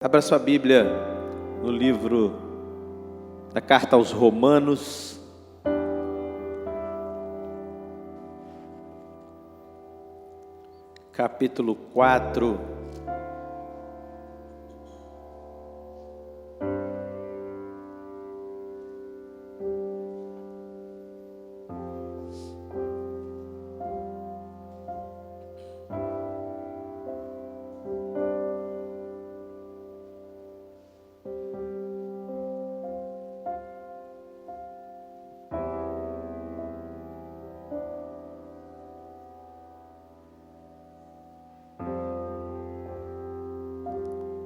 Abra sua Bíblia no livro da Carta aos Romanos, capítulo 4.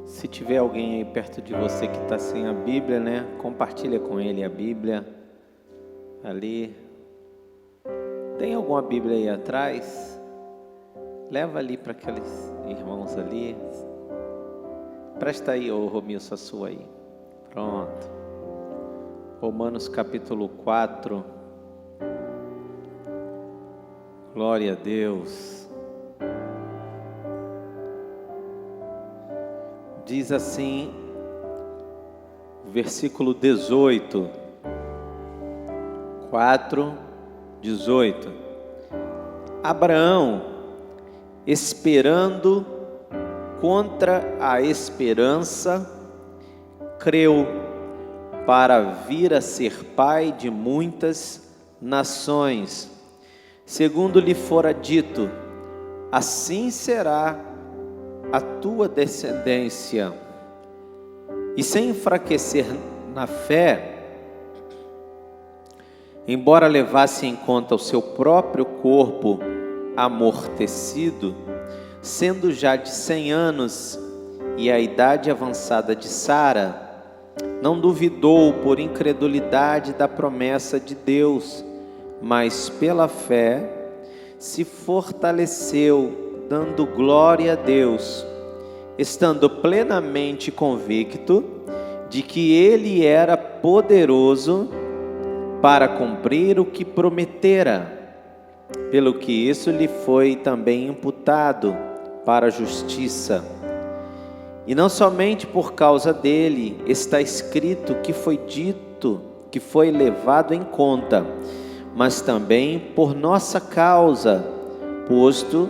Se tiver alguém aí perto de você que está sem a Bíblia, né? Compartilha com ele a Bíblia. Ali. Tem alguma Bíblia aí atrás? Leva ali para aqueles irmãos ali. Presta aí, ô Romilson, a sua aí. Pronto. Romanos capítulo 4. Glória a Deus. Diz assim, versículo 18, 4:18. Abraão, esperando contra a esperança, creu para vir a ser pai de muitas nações, segundo lhe fora dito, assim será a tua descendência. E sem enfraquecer na fé, embora levasse em conta o seu próprio corpo amortecido, sendo já de 100 anos e a idade avançada de Sara, não duvidou por incredulidade da promessa de Deus, mas pela fé se fortaleceu, dando glória a Deus, estando plenamente convicto de que Ele era poderoso para cumprir o que prometera, pelo que isso lhe foi também imputado para a justiça. E não somente por causa dele está escrito que foi dito, que foi levado em conta, mas também por nossa causa, posto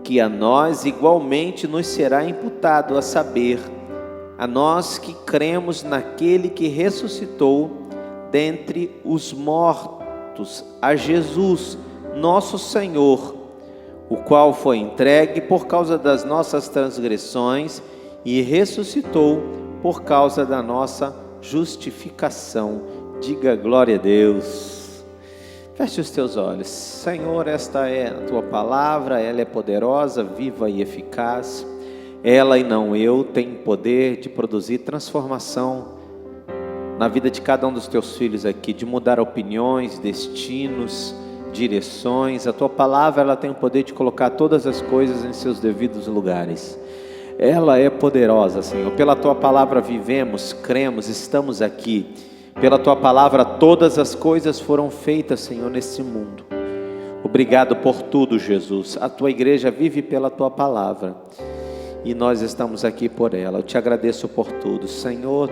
que a nós igualmente nos será imputado, a saber, a nós que cremos naquele que ressuscitou dentre os mortos, a Jesus, nosso Senhor, o qual foi entregue por causa das nossas transgressões e ressuscitou por causa da nossa justificação. Diga glória a Deus. Feche os teus olhos. Senhor, esta é a tua palavra, ela é poderosa, viva e eficaz. Ela e não eu tem poder de produzir transformação na vida de cada um dos teus filhos aqui, de mudar opiniões, destinos, direções. A tua palavra, ela tem o poder de colocar todas as coisas em seus devidos lugares. Ela é poderosa, Senhor. Pela tua palavra vivemos, cremos, estamos aqui. Pela tua palavra todas as coisas foram feitas, Senhor, nesse mundo. Obrigado por tudo, Jesus. A tua igreja vive pela tua palavra e nós estamos aqui por ela. Eu te agradeço por tudo, Senhor.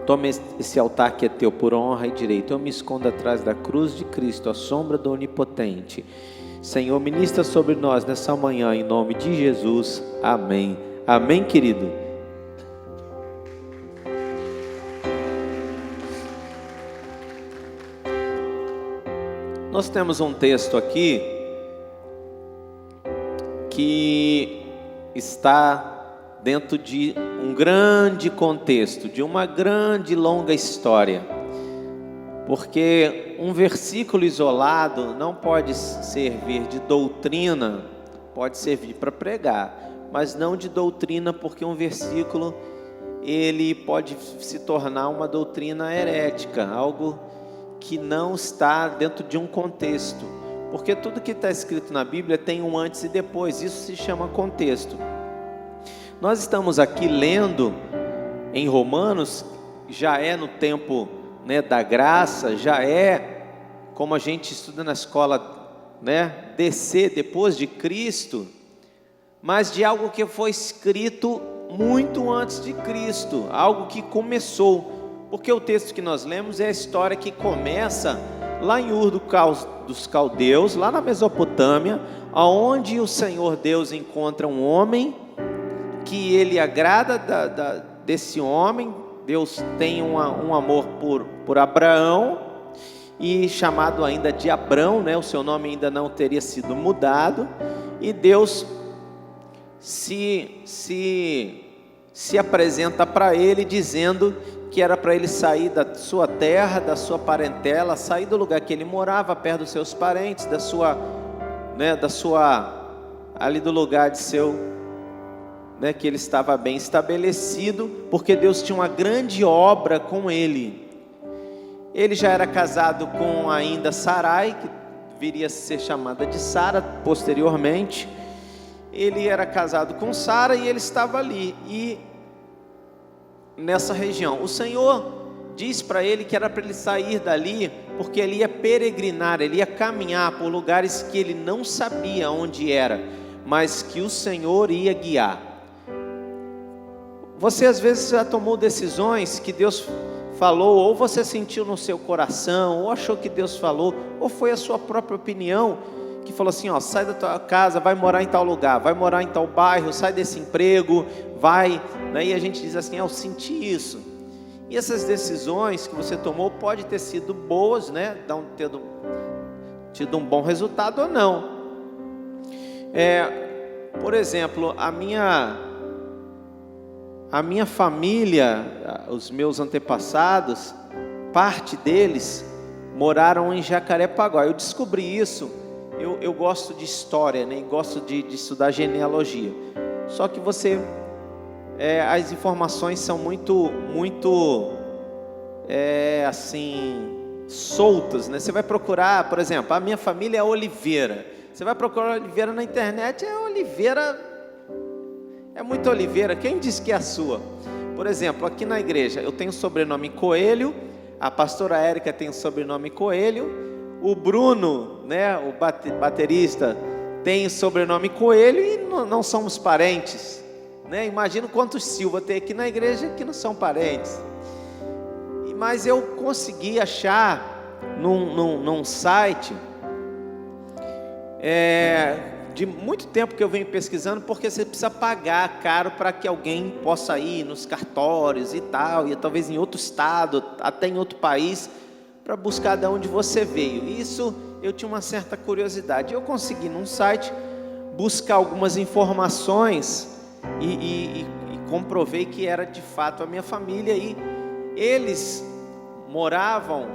Tome esse altar que é teu por honra e direito. Eu me escondo atrás da cruz de Cristo, à sombra do Onipotente. Senhor, ministra sobre nós nessa manhã, em nome de Jesus. Amém. Amém, querido. Nós temos um texto aqui que está dentro de um grande contexto, de uma grande longa história, porque um versículo isolado não pode servir de doutrina, pode servir para pregar, mas não de doutrina, porque um versículo ele pode se tornar uma doutrina herética, algo que não está dentro de um contexto, porque tudo que está escrito na Bíblia tem um antes e depois, isso se chama contexto. Nós estamos aqui lendo em Romanos, já é no tempo, né, da graça, já é como a gente estuda na escola, descer depois de Cristo, mas de algo que foi escrito muito antes de Cristo, algo que começou, porque o texto que nós lemos é a história que começa lá em Ur dos Caldeus, lá na Mesopotâmia, aonde o Senhor Deus encontra um homem que ele agrada desse homem. Deus tem um amor por Abraão, e chamado ainda de Abrão, né? O seu nome ainda não teria sido mudado, e Deus se apresenta para ele dizendo que era para ele sair da sua terra, da sua parentela, sair do lugar que ele morava, perto dos seus parentes, ali do lugar de seu, que ele estava bem estabelecido, porque Deus tinha uma grande obra com ele. Ele já era casado com ainda Sarai, que viria a ser chamada de Sara posteriormente. Ele era casado com Sara e ele estava ali, e nessa região. O Senhor diz para ele que era para ele sair dali, porque ele ia peregrinar, ele ia caminhar por lugares que ele não sabia onde era, mas que o Senhor ia guiar. Você às vezes já tomou decisões que Deus falou, ou você sentiu no seu coração, ou achou que Deus falou, ou foi a sua própria opinião, que falou assim, sai da tua casa, vai morar em tal lugar, vai morar em tal bairro, sai desse emprego, vai, e a gente diz assim, eu senti isso. E essas decisões que você tomou pode ter sido boas, tendo tido um bom resultado ou não. Por exemplo, a minha família, os meus antepassados, parte deles moraram em Jacarepaguá. Eu descobri isso, eu gosto de história, e gosto de estudar genealogia. Só que as informações são muito assim, soltas, Você vai procurar, por exemplo, a minha família é Oliveira. Você vai procurar Oliveira na internet, é muito Oliveira. Quem disse que é a sua? Por exemplo, aqui na igreja, eu tenho o sobrenome Coelho, a pastora Érica tem o sobrenome Coelho, o Bruno, o baterista, tem o sobrenome Coelho, e não somos parentes, Imagino quantos Silva tem aqui na igreja que não são parentes. Mas eu consegui achar num site, de muito tempo que eu venho pesquisando, porque você precisa pagar caro para que alguém possa ir nos cartórios e tal, e talvez em outro estado, até em outro país, para buscar de onde você veio. Isso eu tinha uma certa curiosidade. Eu consegui num site buscar algumas informações e comprovei que era de fato a minha família, e eles moravam,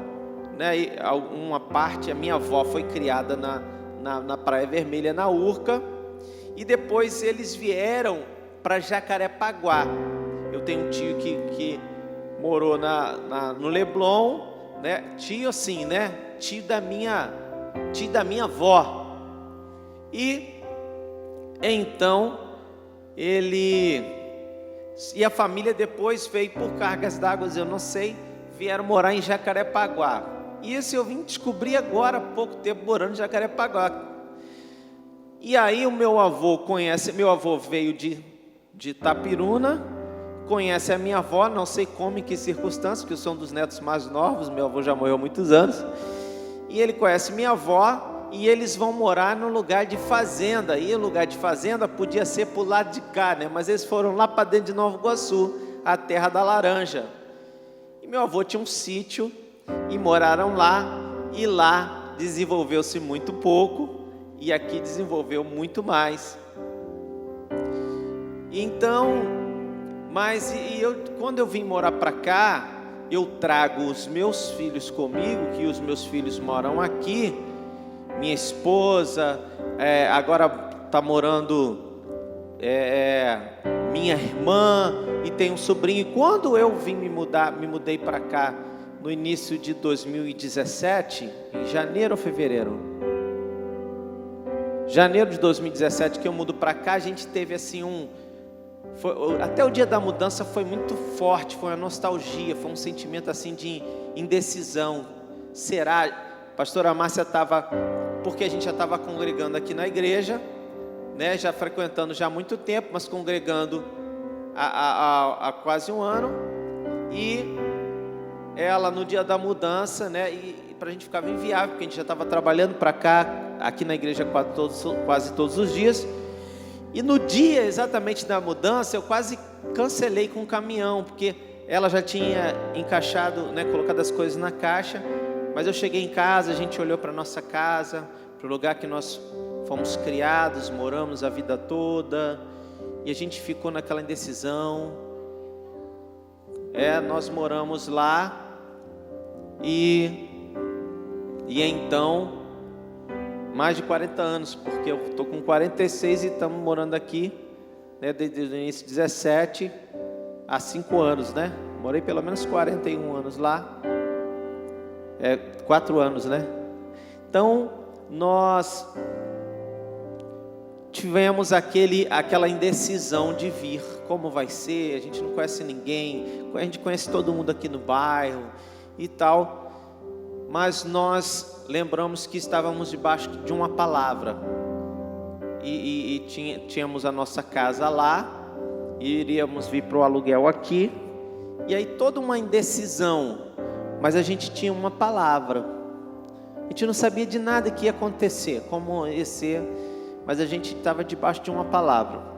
uma parte, a minha avó foi criada na Praia Vermelha, na Urca, e depois eles vieram para Jacarepaguá. Eu tenho um tio que morou no Leblon, tio assim, tio da minha avó. E então a família depois veio por cargas d'água, eu não sei, vieram morar em Jacarepaguá. E esse eu vim descobrir agora, há pouco tempo, morando em Jacarepaguá. E aí meu avô veio de Itapiruna, conhece a minha avó, não sei como, em que circunstâncias, porque eu sou um dos netos mais novos, meu avô já morreu há muitos anos, e ele conhece minha avó, e eles vão morar num lugar de fazenda, e o lugar de fazenda podia ser para o lado de cá, mas eles foram lá para dentro de Nova Iguaçu, a terra da laranja, e meu avô tinha um sítio, e moraram lá, e lá desenvolveu-se muito pouco, e aqui desenvolveu muito mais. Então, quando eu vim morar para cá, eu trago os meus filhos comigo, que os meus filhos moram aqui, minha esposa, agora está morando minha irmã, e tem um sobrinho. E quando eu vim me mudei para cá, no início de 2017, em janeiro ou fevereiro? Janeiro de 2017 que eu mudo para cá, a gente teve assim até o dia da mudança foi muito forte, foi uma nostalgia, foi um sentimento assim de indecisão. Será? Pastora Márcia estava, porque a gente já estava congregando aqui na igreja, já frequentando já há muito tempo, mas congregando há quase um ano, e ela no dia da mudança, né, e para a gente ficava inviável, porque a gente já estava trabalhando para cá, aqui na igreja quase todos os dias, e no dia exatamente da mudança eu quase cancelei com o caminhão, porque ela já tinha encaixado, né, colocado as coisas na caixa, mas eu cheguei em casa, a gente olhou para a nossa casa, para o lugar que nós fomos criados, moramos a vida toda, e a gente ficou naquela indecisão. Nós moramos lá, e então, mais de 40 anos, porque eu estou com 46 e estamos morando aqui, né, desde o início de 17, há 5 anos, né? Morei pelo menos 41 anos lá, 4 anos, né? Então, nós tivemos aquela indecisão de vir, como vai ser, a gente não conhece ninguém, a gente conhece todo mundo aqui no bairro e tal, mas nós lembramos que estávamos debaixo de uma palavra, e tínhamos a nossa casa lá, e iríamos vir para o aluguel aqui, e aí toda uma indecisão, mas a gente tinha uma palavra, a gente não sabia de nada que ia acontecer, como ia ser, mas a gente estava debaixo de uma palavra.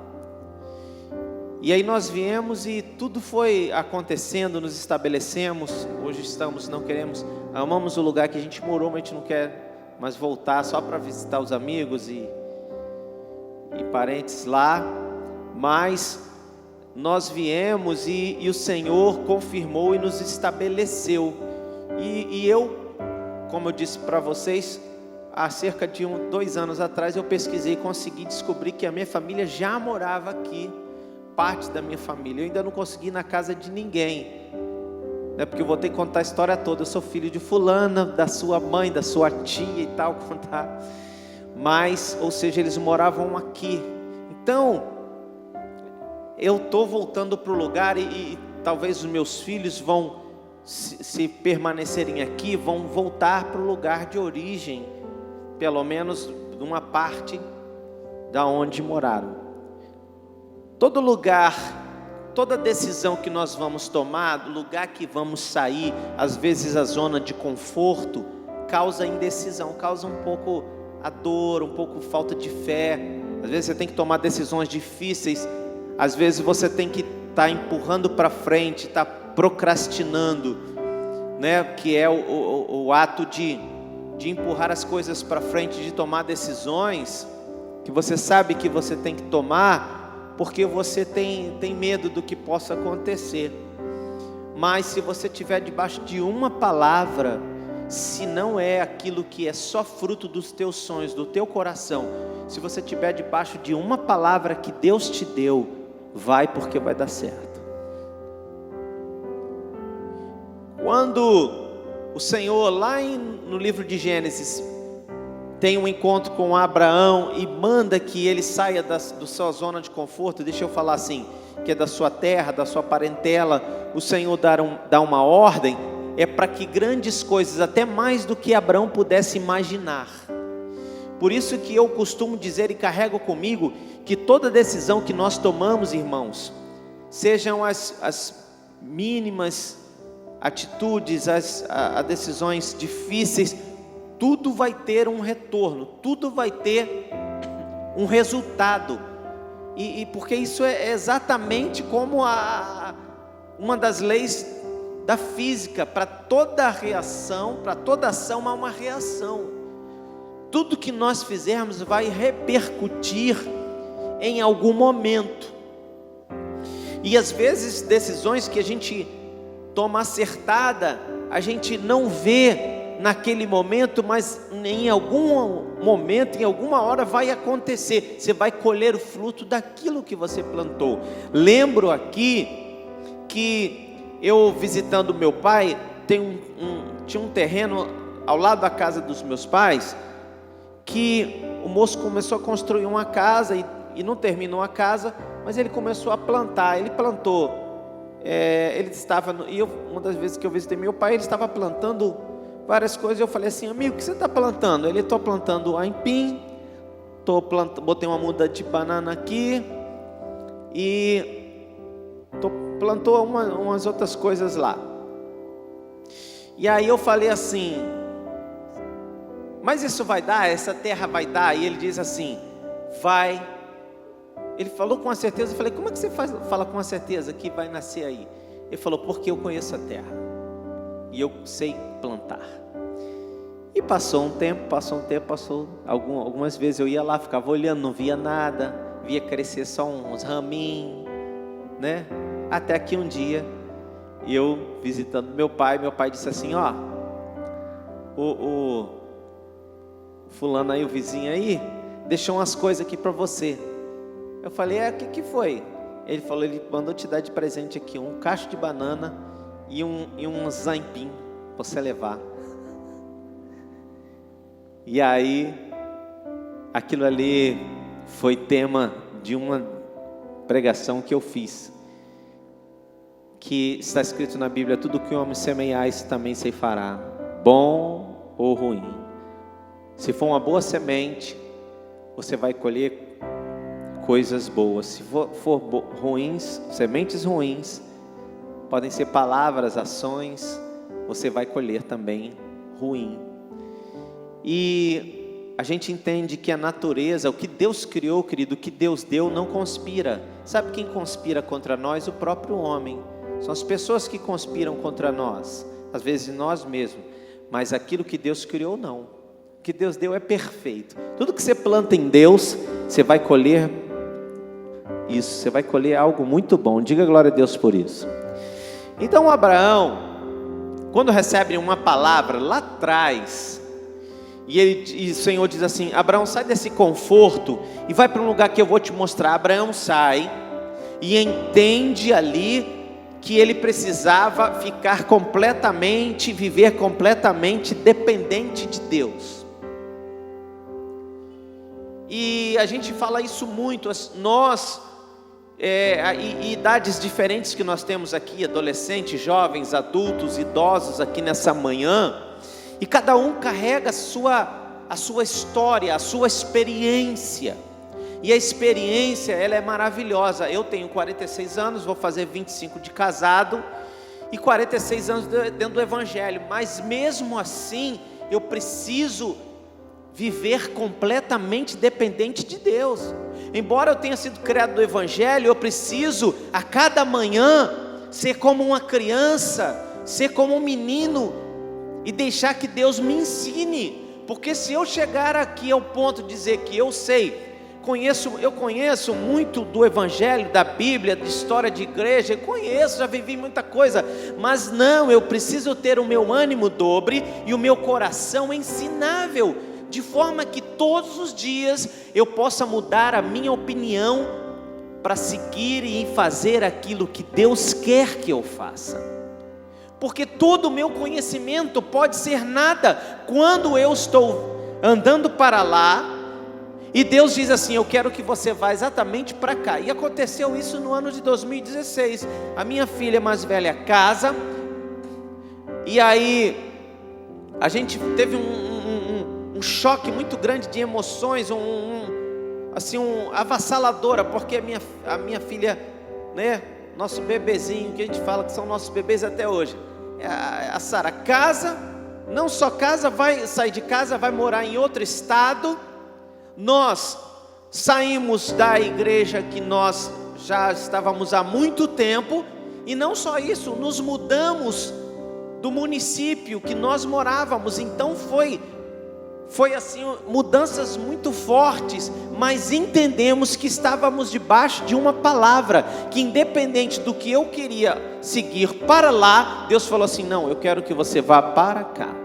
E aí nós viemos e tudo foi acontecendo, nos estabelecemos, hoje não queremos, amamos o lugar que a gente morou, mas a gente não quer mais voltar só para visitar os amigos e parentes lá, mas nós viemos e o Senhor confirmou e nos estabeleceu, e eu, como eu disse para vocês, há cerca de 2 anos atrás eu pesquisei e consegui descobrir que a minha família já morava aqui, parte da minha família. Eu ainda não consegui ir na casa de ninguém, né, porque eu vou ter que contar a história toda. Eu sou filho de fulana, da sua mãe, da sua tia e tal, contar. Mas, ou seja, eles moravam aqui. Então, eu estou voltando para o lugar e talvez os meus filhos vão, se permanecerem aqui, vão voltar para o lugar de origem, pelo menos de uma parte da onde moraram. Todo lugar, toda decisão que nós vamos tomar, do lugar que vamos sair, às vezes a zona de conforto, causa indecisão, causa um pouco a dor, um pouco falta de fé. Às vezes você tem que tomar decisões difíceis, às vezes você tem que estar empurrando para frente, estar procrastinando, né? Que é o ato de empurrar as coisas para frente, de tomar decisões que você sabe que você tem que tomar, porque você tem medo do que possa acontecer. Mas se você estiver debaixo de uma palavra, se não é aquilo que é só fruto dos teus sonhos, do teu coração, se você estiver debaixo de uma palavra que Deus te deu, vai, porque vai dar certo. Quando o Senhor, lá no livro de Gênesis, tem um encontro com Abraão e manda que ele saia da sua zona de conforto, deixa eu falar assim, que é da sua terra, da sua parentela, o Senhor dá uma ordem, é para que grandes coisas, até mais do que Abraão pudesse imaginar. Por isso que eu costumo dizer e carrego comigo, que toda decisão que nós tomamos, irmãos, sejam as mínimas atitudes, as decisões difíceis, tudo vai ter um retorno, tudo vai ter um resultado, e porque isso é exatamente como uma das leis da física. Para toda reação, para toda ação há uma reação. Tudo que nós fizermos vai repercutir em algum momento, e às vezes decisões que a gente toma acertada, a gente não vê naquele momento, mas em algum momento, em alguma hora vai acontecer, você vai colher o fruto daquilo que você plantou. Lembro aqui que eu, visitando meu pai, tinha um terreno ao lado da casa dos meus pais, que o moço começou a construir uma casa e não terminou a casa, mas ele começou a plantar. Ele plantou, ele estava, uma das vezes que eu visitei meu pai, ele estava plantando várias coisas. Eu falei assim: amigo, o que você está plantando? Ele: estou plantando aipim, botei uma muda de banana aqui, e plantou umas outras coisas lá. E aí eu falei assim, mas isso vai dar? Essa terra vai dar? E ele diz assim, vai. Ele falou com a certeza. Eu falei, como é que você fala com a certeza que vai nascer aí? Ele falou, porque eu conheço a terra e eu sei plantar. E passou um tempo, algumas vezes eu ia lá, ficava olhando, não via nada, via crescer só uns raminhos, né? Até que um dia, eu visitando meu pai disse assim, ó, o fulano aí, o vizinho aí, deixou umas coisas aqui para você. Eu falei, o que foi? Ele falou, ele mandou te dar de presente aqui um cacho de banana e um zampim para você levar. E aí, aquilo ali foi tema de uma pregação que eu fiz, que está escrito na Bíblia, tudo que o homem semear, isso também ceifará, bom ou ruim. Se for uma boa semente, você vai colher coisas boas. Se for ruins, sementes ruins, podem ser palavras, ações, você vai colher também ruim. E a gente entende que a natureza, o que Deus criou, querido, o que Deus deu, não conspira. Sabe quem conspira contra nós? O próprio homem. São as pessoas que conspiram contra nós, às vezes nós mesmos. Mas aquilo que Deus criou, não. O que Deus deu é perfeito. Tudo que você planta em Deus, você vai colher isso, você vai colher algo muito bom. Diga glória a Deus por isso. Então Abraão, quando recebe uma palavra lá atrás, e o Senhor diz assim, Abraão, sai desse conforto e vai para um lugar que eu vou te mostrar. Abraão sai e entende ali que ele precisava viver completamente dependente de Deus. E a gente fala isso muito, nós, idades diferentes que nós temos aqui, adolescentes, jovens, adultos, idosos aqui nessa manhã, e cada um carrega a sua história, a sua experiência, e a experiência, ela é maravilhosa. Eu tenho 46 anos, vou fazer 25 de casado, e 46 anos dentro do Evangelho, mas mesmo assim, eu preciso viver completamente dependente de Deus. Embora eu tenha sido criado no Evangelho, eu preciso a cada manhã ser como uma criança, ser como um menino, e deixar que Deus me ensine. Porque se eu chegar aqui ao ponto de dizer que eu conheço muito do Evangelho, da Bíblia, de história de igreja, já vivi muita coisa, mas não, eu preciso ter o meu ânimo dobre e o meu coração ensinável, de forma que todos os dias eu possa mudar a minha opinião para seguir e fazer aquilo que Deus quer que eu faça. Porque todo o meu conhecimento pode ser nada quando eu estou andando para lá e Deus diz assim, eu quero que você vá exatamente para cá. E aconteceu isso no ano de 2016. A minha filha mais velha casa, e aí a gente teve um choque muito grande de emoções, avassaladora, porque a minha filha, né, nosso bebezinho, que a gente fala que são nossos bebês até hoje, a Sara não só vai sair de casa, vai morar em outro estado. Nós saímos da igreja que nós já estávamos há muito tempo, e não só isso, nos mudamos do município que nós morávamos. Então foi assim, mudanças muito fortes, mas entendemos que estávamos debaixo de uma palavra, que independente do que eu queria seguir para lá, Deus falou assim, não, eu quero que você vá para cá.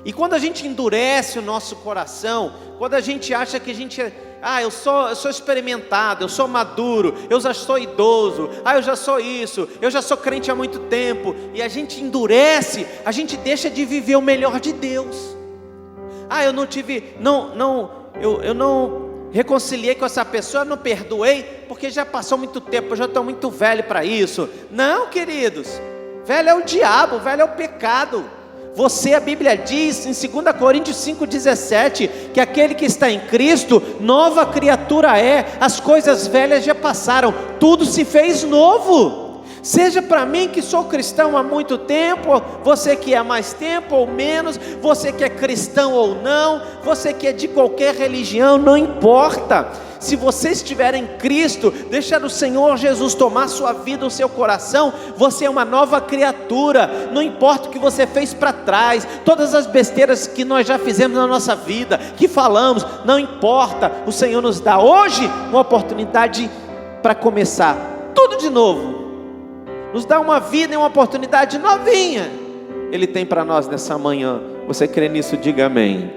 E quando a gente endurece o nosso coração, quando a gente acha que a gente eu sou experimentado, eu sou maduro, eu já sou idoso, eu já sou isso, eu já sou crente há muito tempo, e a gente endurece, a gente deixa de viver o melhor de Deus. Eu não reconciliei com essa pessoa, eu não perdoei, porque já passou muito tempo, eu já estou muito velho para isso. Não, queridos, velho é o diabo, velho é o pecado. Você, a Bíblia diz em 2 Coríntios 5,17, que aquele que está em Cristo, nova criatura é, as coisas velhas já passaram, tudo se fez novo. Seja para mim que sou cristão há muito tempo, você que é há mais tempo ou menos, você que é cristão ou não, você que é de qualquer religião, não importa. Se você estiver em Cristo, deixar o Senhor Jesus tomar sua vida, o seu coração, você é uma nova criatura. Não importa o que você fez para trás, todas as besteiras que nós já fizemos na nossa vida, que falamos, não importa. O Senhor nos dá hoje uma oportunidade para começar tudo de novo, nos dá uma vida e uma oportunidade novinha. Ele tem para nós nessa manhã. Você crê nisso? Diga amém.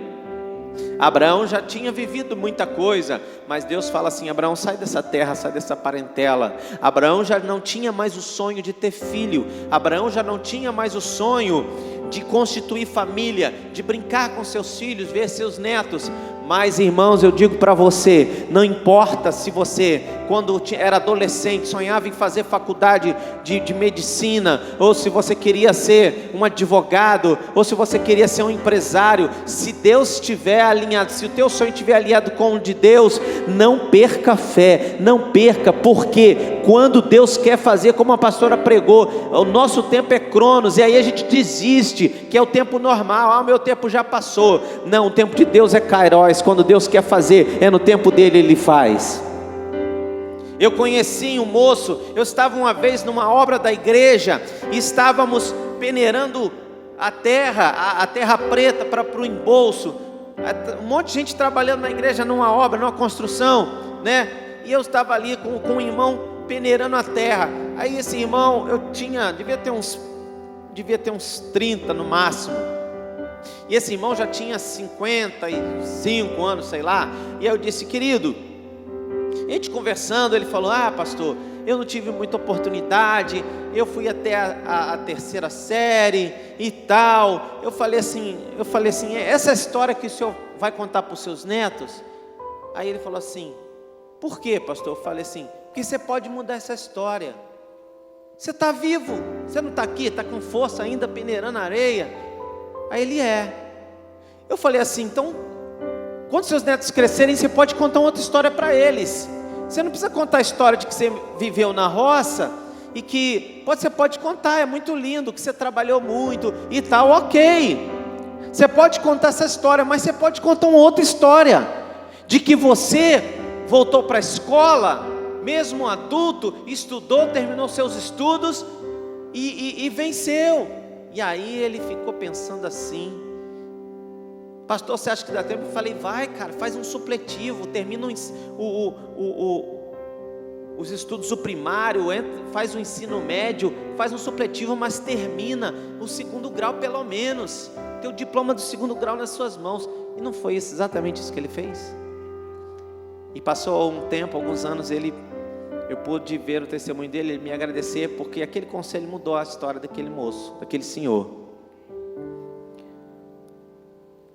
Abraão já tinha vivido muita coisa, mas Deus fala assim: Abraão, sai dessa terra, sai dessa parentela. Abraão já não tinha mais o sonho de ter filho. Abraão já não tinha mais o sonho de constituir família, de brincar com seus filhos, ver seus netos. Mas, irmãos, eu digo para você, não importa se você, quando era adolescente, sonhava em fazer faculdade de medicina, ou se você queria ser um advogado, ou se você queria ser um empresário, se Deus estiver alinhado, se o teu sonho estiver alinhado com o de Deus, não perca a fé, não perca, porque quando Deus quer fazer, como a pastora pregou, o nosso tempo é Cronos, e aí a gente desiste, que é o tempo normal. O meu tempo já passou. Não, o tempo de Deus é Kairos. Quando Deus quer fazer, é no tempo dele, Ele faz. Eu conheci um moço, eu estava uma vez numa obra da igreja, e estávamos peneirando a terra preta para o embolso, um monte de gente trabalhando na igreja, numa obra, numa construção, né? E eu estava ali com um irmão peneirando a terra. Aí esse irmão, devia ter uns 30 no máximo, e esse irmão já tinha 55 anos, sei lá. E aí eu disse: querido, a gente conversando, ele falou: pastor, eu não tive muita oportunidade, eu fui até a terceira série e tal. Eu falei assim, essa história que o senhor vai contar para os seus netos? Aí ele falou assim: por quê, pastor? Eu falei assim: porque você pode mudar essa história. Você está vivo, você não está aqui, está com força ainda, peneirando areia. Aí ele Eu falei assim: então, quando seus netos crescerem, você pode contar uma outra história para eles. Você não precisa contar a história de que você viveu na roça, e que você pode contar, é muito lindo, que você trabalhou muito e tal, ok. Você pode contar essa história, mas você pode contar uma outra história, de que você voltou para a escola, mesmo adulto, estudou, terminou seus estudos e venceu. E aí ele ficou pensando assim: pastor, você acha que dá tempo? Eu falei: vai, cara, faz um supletivo, termina os estudos do primário, faz o ensino médio, faz um supletivo, mas termina o 2º grau pelo menos, tem o diploma do 2º grau nas suas mãos. E não foi exatamente isso que ele fez? E passou um tempo, alguns anos, eu pude ver o testemunho dele, ele me agradecer, porque aquele conselho mudou a história daquele moço, daquele senhor.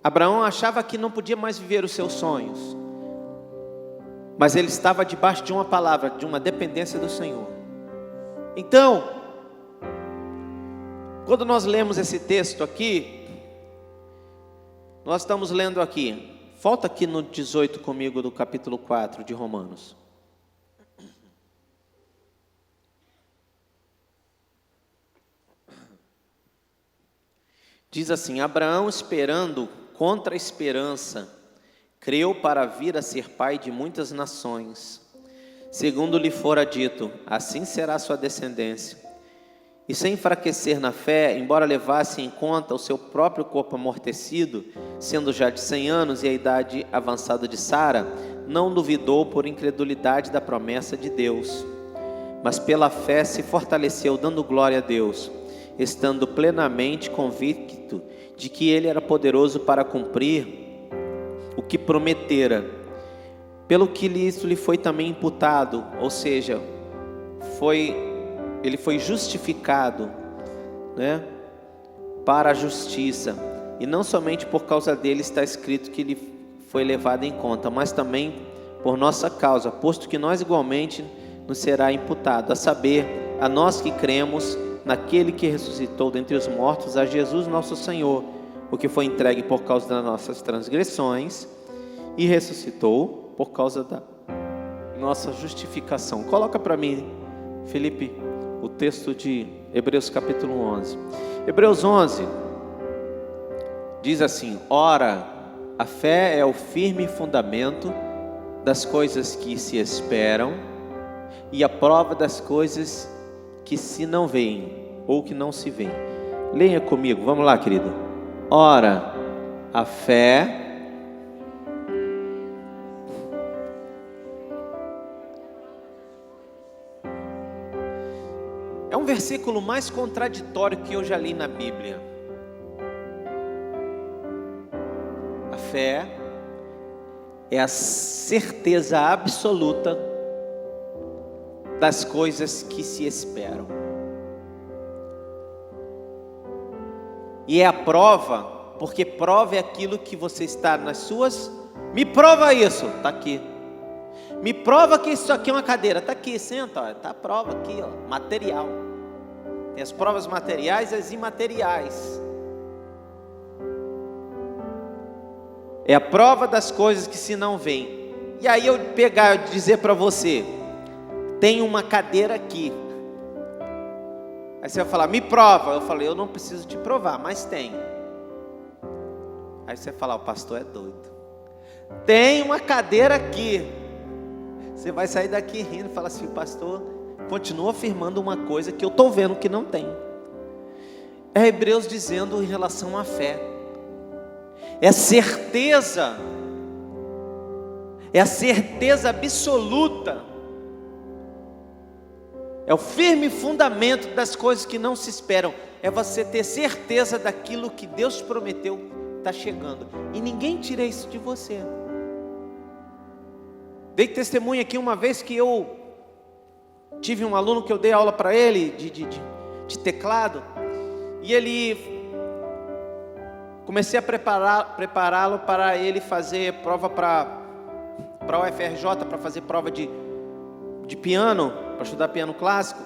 Abraão achava que não podia mais viver os seus sonhos, mas ele estava debaixo de uma palavra, de uma dependência do Senhor. Então, quando nós lemos esse texto aqui, nós estamos lendo aqui, volta aqui no 18 comigo, do capítulo 4 de Romanos. Diz assim: Abraão, esperando contra a esperança, creu para vir a ser pai de muitas nações, segundo lhe fora dito: assim será sua descendência. E sem enfraquecer na fé, embora levasse em conta o seu próprio corpo amortecido, sendo já de 100 anos e a idade avançada de Sara, não duvidou por incredulidade da promessa de Deus, mas pela fé se fortaleceu, dando glória a Deus, estando plenamente convicto de que Ele era poderoso para cumprir o que prometera, pelo que isso lhe foi também imputado, ou seja, ele foi justificado, né, para a justiça, e não somente por causa dele está escrito que ele foi levado em conta, mas também por nossa causa, posto que nós igualmente nos será imputado, a saber, a nós que cremos, naquele que ressuscitou dentre os mortos, a Jesus nosso Senhor, o que foi entregue por causa das nossas transgressões e ressuscitou por causa da nossa justificação. Coloca para mim, Felipe, o texto de Hebreus capítulo 11. Hebreus 11 diz assim: ora, a fé é o firme fundamento das coisas que se esperam e a prova das coisas que se não veem ou que não se veem. Leia comigo, vamos lá, querido. Ora, a fé é um versículo mais contraditório que eu já li na Bíblia. A fé é a certeza absoluta das coisas que se esperam. E é a prova, porque prova é aquilo que você está nas suas. Me prova isso, está aqui. Me prova que isso aqui é uma cadeira, está aqui, senta, está a prova aqui, ó, material. Tem as provas materiais e as imateriais. É a prova das coisas que se não veem. E aí eu pegar e dizer para você, tem uma cadeira aqui. Aí você vai falar, me prova. Eu falei, eu não preciso te provar, mas tem. Aí você vai falar, o pastor é doido. Tem uma cadeira aqui. Você vai sair daqui rindo e falar assim, o pastor continua afirmando uma coisa que eu estou vendo que não tem. É Hebreus dizendo em relação à fé. É certeza. É a certeza absoluta. É o firme fundamento das coisas que não se esperam. É você ter certeza daquilo que Deus prometeu está chegando. E ninguém tira isso de você. Dei testemunho aqui uma vez que eu tive um aluno que eu dei aula para ele de teclado. E ele... comecei a prepará-lo para ele fazer prova para a UFRJ, para fazer prova de piano, para estudar piano clássico.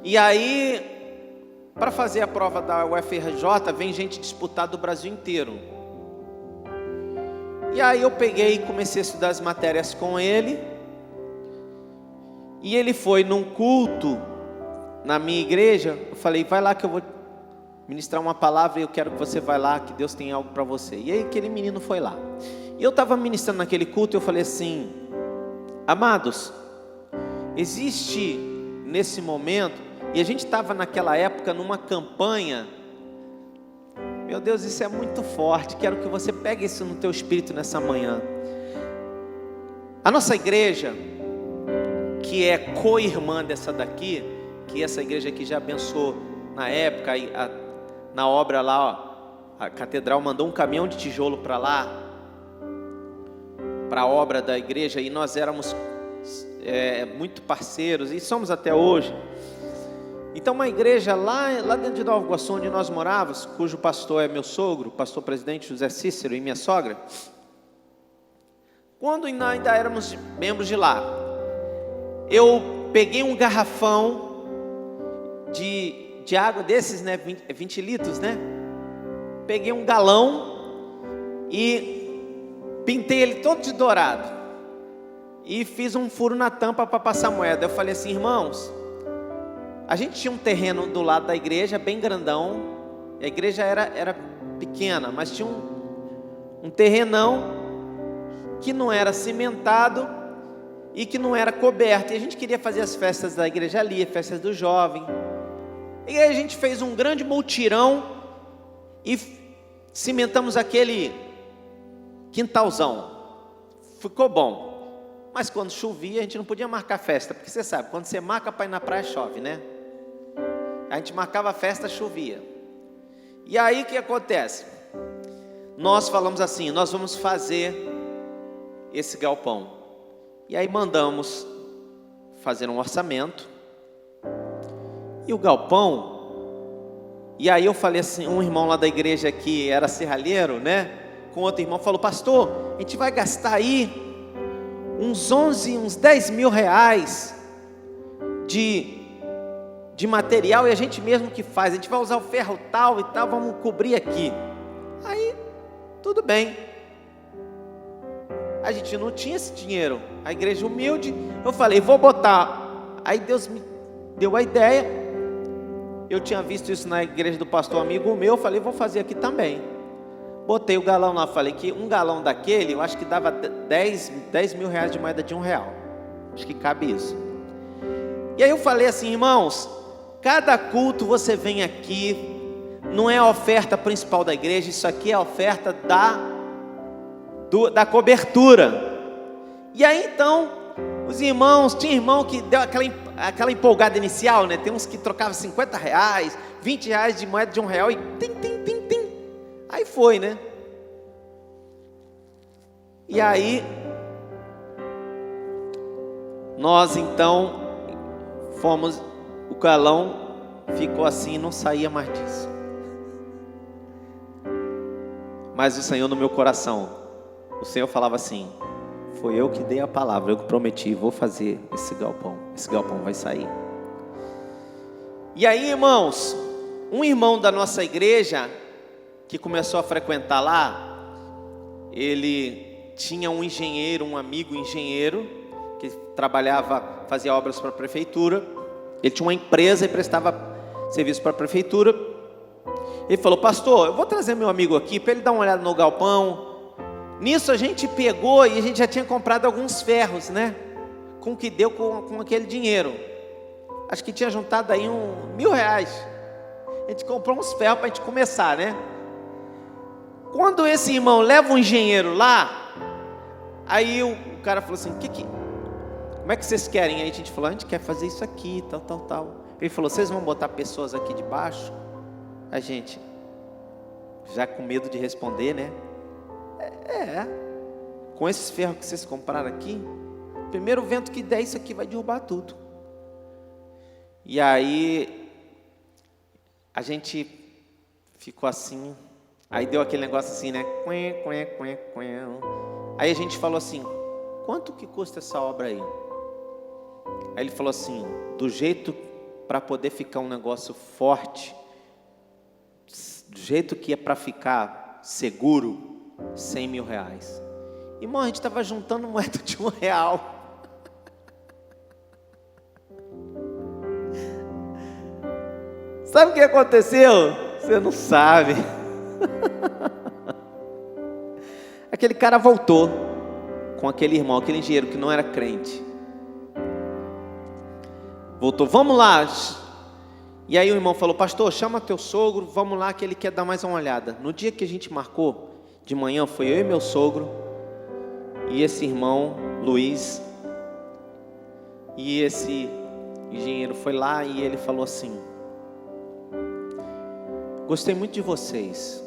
E aí, para fazer a prova da UFRJ, vem gente disputar do Brasil inteiro. E aí eu peguei e comecei a estudar as matérias com ele. E ele foi num culto na minha igreja. Eu falei, vai lá que eu vou ministrar uma palavra e eu quero que você vá lá, que Deus tem algo para você. E aí aquele menino foi lá. E eu estava ministrando naquele culto e eu falei assim, amados, existe nesse momento, e a gente estava naquela época numa campanha, meu Deus, isso é muito forte, quero que você pegue isso no teu espírito nessa manhã. A nossa igreja, que é co-irmã dessa daqui, que essa igreja aqui já abençoou na época, na obra lá, ó, a catedral mandou um caminhão de tijolo para lá, para a obra da igreja, e nós éramos muito parceiros, e somos até hoje. Então uma igreja lá dentro de Nova Iguaçu, onde nós morávamos, cujo pastor é meu sogro, pastor presidente José Cícero, e minha sogra, quando ainda éramos membros de lá, eu peguei um garrafão de água desses, né, 20 litros, né? Peguei um galão e pintei ele todo de dourado e fiz um furo na tampa para passar moeda. Eu falei assim, irmãos, a gente tinha um terreno do lado da igreja, bem grandão. A igreja era pequena, mas tinha um terrenão que não era cimentado e que não era coberto. E a gente queria fazer as festas da igreja ali, festas do jovem. E aí a gente fez um grande multirão e cimentamos aquele quintalzão. Ficou bom. Mas quando chovia, a gente não podia marcar festa, porque você sabe, quando você marca para ir na praia, chove, né? A gente marcava a festa, chovia. E aí o que acontece? Nós falamos assim, nós vamos fazer esse galpão. E aí mandamos fazer um orçamento. E o galpão, e aí eu falei assim, um irmão lá da igreja que era serralheiro, né? Com outro irmão, falou, pastor, a gente vai gastar aí uns 10 mil reais de de material e a gente mesmo que faz. A gente vai usar o ferro tal e tal, vamos cobrir aqui. Aí, tudo bem. A gente não tinha esse dinheiro. A igreja humilde, eu falei, vou botar. Aí Deus me deu a ideia. Eu tinha visto isso na igreja do pastor amigo meu, eu falei, vou fazer aqui também. Botei o galão lá, falei que um galão daquele, eu acho que dava 10 mil reais de moeda de R$1. Acho que cabe isso. E aí eu falei assim, irmãos, cada culto você vem aqui, não é a oferta principal da igreja, isso aqui é a oferta da cobertura. E aí então, os irmãos, tinha irmão que deu aquela empolgada inicial, né? Tem uns que trocavam R$50, R$20 de moeda de R$1 e tim. Aí foi, né? E aí, nós então fomos, o galão ficou assim, não saía mais disso. Mas o Senhor no meu coração, o Senhor falava assim, foi eu que dei a palavra, eu que prometi, vou fazer esse galpão vai sair. E aí, irmãos, um irmão da nossa igreja, que começou a frequentar lá, ele tinha um engenheiro, um amigo engenheiro, que fazia obras para a prefeitura. Ele tinha uma empresa e prestava serviço para a prefeitura. Ele falou, pastor, eu vou trazer meu amigo aqui para ele dar uma olhada no galpão. Nisso a gente pegou e a gente já tinha comprado alguns ferros, né? Com o que deu com aquele dinheiro. Acho que tinha juntado aí R$1.000. A gente comprou uns ferros para a gente começar, né? Quando esse irmão leva um engenheiro lá, aí o cara falou assim, como é que vocês querem? Aí a gente falou, a gente quer fazer isso aqui, tal. Ele falou, vocês vão botar pessoas aqui debaixo? A gente, já com medo de responder, né? Com esses ferros que vocês compraram aqui, primeiro vento que der, isso aqui vai derrubar tudo. E aí, a gente ficou assim, aí deu aquele negócio assim, né? Aí a gente falou assim, quanto que custa essa obra aí? Aí ele falou assim, do jeito para poder ficar um negócio forte, do jeito que é para ficar seguro, R$100.000. Irmão, a gente estava juntando moeda de R$1. Sabe o que aconteceu? Você não sabe. Aquele cara voltou com aquele irmão, aquele engenheiro que não era crente. Voltou, vamos lá. E aí o irmão falou, pastor, chama teu sogro, vamos lá que ele quer dar mais uma olhada. No dia que a gente marcou, de manhã, foi eu e meu sogro, e esse irmão, Luiz, e esse engenheiro foi lá e ele falou assim, gostei muito de vocês.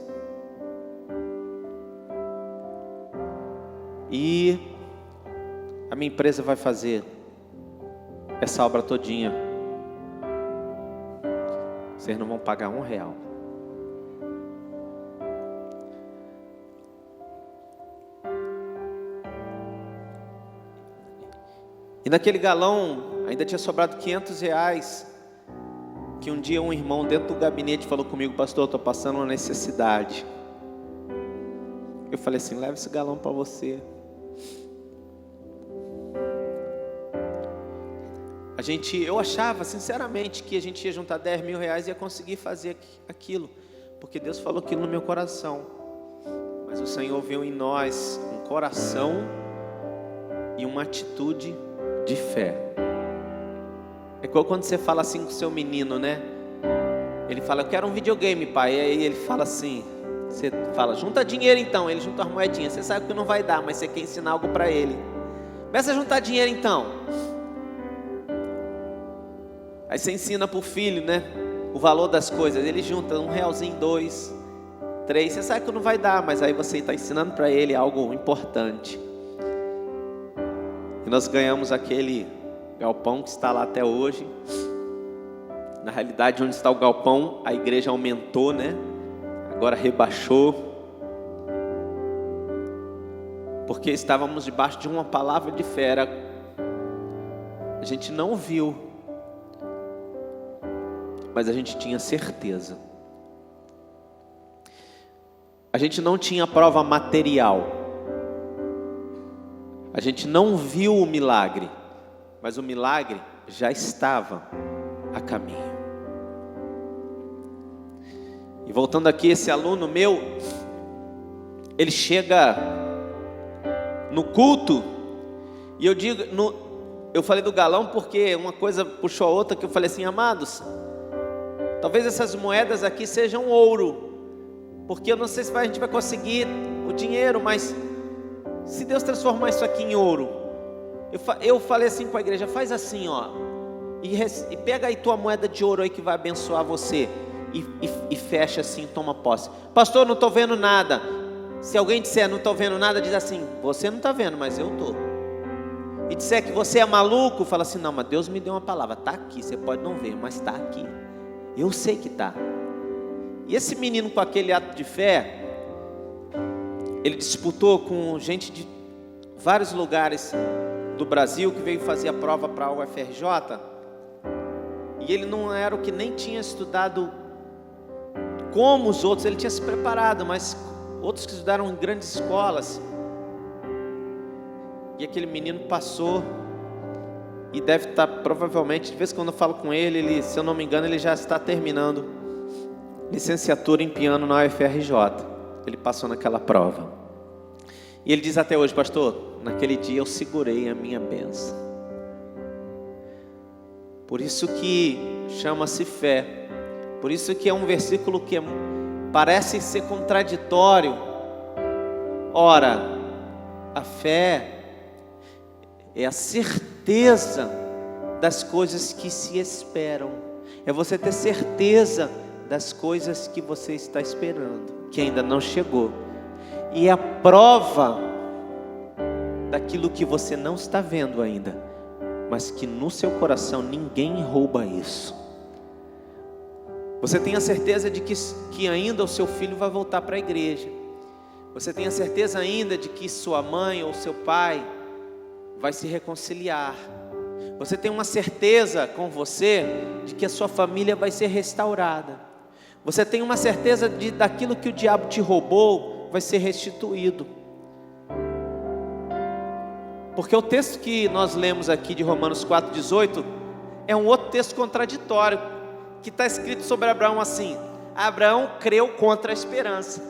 E a minha empresa vai fazer essa obra todinha. Vocês não vão pagar R$1. E naquele galão ainda tinha sobrado R$500. Que um dia um irmão dentro do gabinete falou comigo, pastor, eu estou passando uma necessidade. Eu falei assim, leva esse galão para você. Eu achava sinceramente que a gente ia juntar R$10.000 e ia conseguir fazer aquilo, porque Deus falou aquilo no meu coração. Mas o Senhor viu em nós um coração e uma atitude de fé. É igual quando você fala assim com o seu menino, né? Ele fala, eu quero um videogame, pai. E aí ele fala assim, você fala, junta dinheiro então. Ele junta as moedinhas, você sabe que não vai dar, mas você quer ensinar algo para ele. Começa a juntar dinheiro então. Aí você ensina para o filho, né? O valor das coisas. Ele junta R$1, 2, 3. Você sabe que não vai dar, mas aí você está ensinando para ele algo importante. E nós ganhamos aquele galpão que está lá até hoje. Na realidade, onde está o galpão, a igreja aumentou, né? Agora rebaixou. Porque estávamos debaixo de uma palavra de fé. A gente não viu mas a gente tinha certeza. A gente não tinha prova material, a gente não viu o milagre, mas o milagre já estava a caminho. E voltando aqui, esse aluno meu, ele chega no culto, e eu falei do galão porque uma coisa puxou a outra, que eu falei assim: amados, talvez essas moedas aqui sejam ouro, porque eu não sei se a gente vai conseguir o dinheiro, mas se Deus transformar isso aqui em ouro, eu falei assim com a igreja: faz assim, ó, e pega aí tua moeda de ouro aí que vai abençoar você, e fecha assim, toma posse. Pastor, não estou vendo nada. Se alguém disser não estou vendo nada, diz assim: você não está vendo, mas eu estou. E disser que você é maluco, fala assim: não, mas Deus me deu uma palavra, está aqui, você pode não ver, mas está aqui, eu sei que está. E esse menino, com aquele ato de fé, ele disputou com gente de vários lugares do Brasil, que veio fazer a prova para a UFRJ, e ele não era o que nem tinha estudado como os outros, ele tinha se preparado, mas outros que estudaram em grandes escolas. E aquele menino passou, e deve estar, provavelmente, de vez em quando eu falo com ele, se eu não me engano, ele já está terminando licenciatura em piano na UFRJ. Ele passou naquela prova, e ele diz até hoje: pastor, naquele dia eu segurei a minha bênção. Por isso que chama-se fé. Por isso que é um versículo que parece ser contraditório. Ora, a fé é a certeza das coisas que se esperam. É você ter certeza das coisas que você está esperando, que ainda não chegou. E é a prova daquilo que você não está vendo ainda, mas que no seu coração ninguém rouba isso. Você tem a certeza de que ainda o seu filho vai voltar para a igreja. Você tem a certeza ainda de que sua mãe ou seu pai vai se reconciliar. Você tem uma certeza com você de que a sua família vai ser restaurada. Você tem uma certeza daquilo que o diabo te roubou vai ser restituído. Porque o texto que nós lemos aqui de Romanos 4,18 é um outro texto contraditório, que está escrito sobre Abraão assim: Abraão creu contra a esperança.